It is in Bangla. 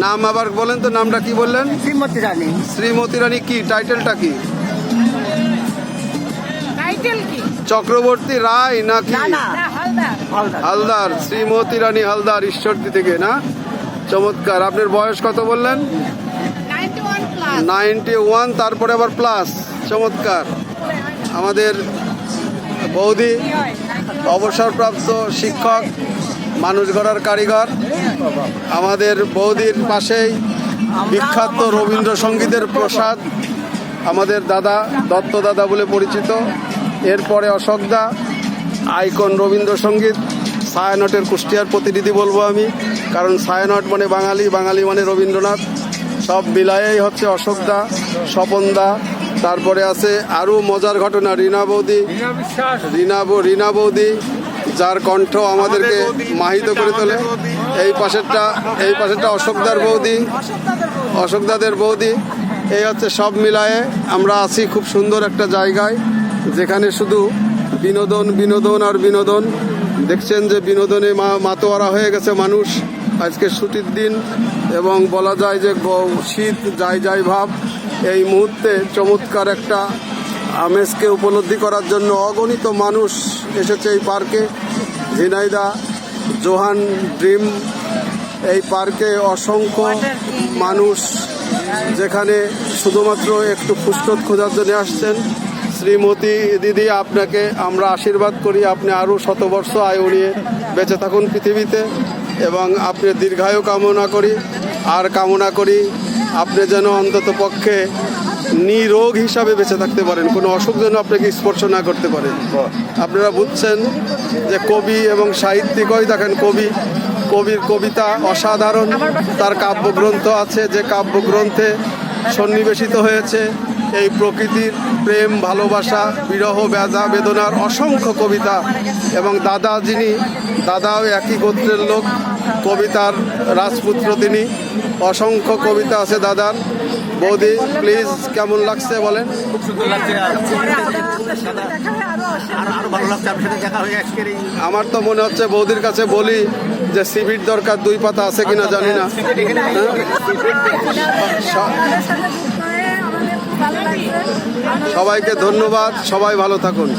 নাম আবার বলেন তো, নামটা কি বললেন? শ্রীমতী রানী। শ্রীমতী রানী কি টাইটেলটা কি? টাইটেল কি? চক্রবর্তী রায় নাকি? না না, হালদার। হালদার, শ্রীমতী রানী হালদার ঈশ্বরদী থেকে না? চমৎকার। আপনার বয়স কত বললেন? 91 প্লাস। 91, তারপরে আবার প্লাস। চমৎকার। আমাদের বৌদি অবসরপ্রাপ্ত শিক্ষক, মানুষ গড়ার কারিগর। আমাদের বৌদির পাশেই বিখ্যাত রবীন্দ্রসঙ্গীতের প্রসাদ আমাদের দাদা, দত্ত দাদা বলে পরিচিত। এরপরে অশোকদা, আইকন রবীন্দ্রসঙ্গীত। ছায়ানটের কুষ্টিয়ার প্রতিনিধি বলবো আমি, কারণ ছায়ানট মানে বাঙালি, বাঙালি মানে রবীন্দ্রনাথ। সব মিলায়েই হচ্ছে অশোকদা, স্বপনদা। তারপরে আছে আরও মজার ঘটনা, রীনা বৌদি, রীনা বৌদি, যার কণ্ঠ আমাদেরকে মাহিত করে তোলে। এই পাশেরটা অশোকদার বৌদি, অশোকদাদের বৌদি। এই হচ্ছে সব মিলায়ে আমরা আছি খুব সুন্দর একটা জায়গায়, যেখানে শুধু বিনোদন বিনোদন আর বিনোদন। দেখছেন যে বিনোদনে মাতোয়ারা হয়ে গেছে মানুষ। আজকে ছুটির দিন এবং বলা যায় যে শীত যাই ভাব। এই মুহূর্তে চমৎকার একটা আমেজকে উপলব্ধি করার জন্য অগণিত মানুষ এসেছে এই পার্কে। ঝিনাইদা জোহান ড্রিম এই পার্কে অসংখ্য মানুষ, যেখানে শুধুমাত্র একটু ফুসফুস খোঁজার জন্য আসছেন। শ্রীমতী দিদি, আপনাকে আমরা আশীর্বাদ করি, আপনি আরও শতবর্ষ আয়ু নিয়ে বেঁচে থাকুন পৃথিবীতে, এবং আপনি দীর্ঘায়ু কামনা করি। আর কামনা করি আপনি যেন অন্তত পক্ষে নিরোগ হিসাবে বেঁচে থাকতে পারেন, কোনো অসুখ যেন আপনাকে স্পর্শ না করতে পারে। আপনারা বুঝছেন যে কবি এবং সাহিত্যিক, ওই দেখেন কবির কবিতা অসাধারণ। তার কাব্যগ্রন্থ আছে, যে কাব্যগ্রন্থে সন্নিবেশিত হয়েছে এই প্রকৃতির প্রেম, ভালোবাসা, বিরহ, বেদনার অসংখ্য কবিতা। এবং দাদা, যিনি দাদাও একই গোত্রের লোক, কবিতার রাজপুত্র তিনি। অসংখ্য কবিতা আছে দাদার। বৌদি প্লিজ, কেমন লাগছে বলেন? খুব সুন্দর লাগছে, আরো ভালো লাগছে আপনার সাথে দেখা হয়ে আজকের এই। আমার তো মনে হচ্ছে বৌদির কাছে বলি যে সিভির দরকার 2 পাতা আছে কিনা জানি না। সবাইকে ধন্যবাদ, সবাই ভালো থাকুন।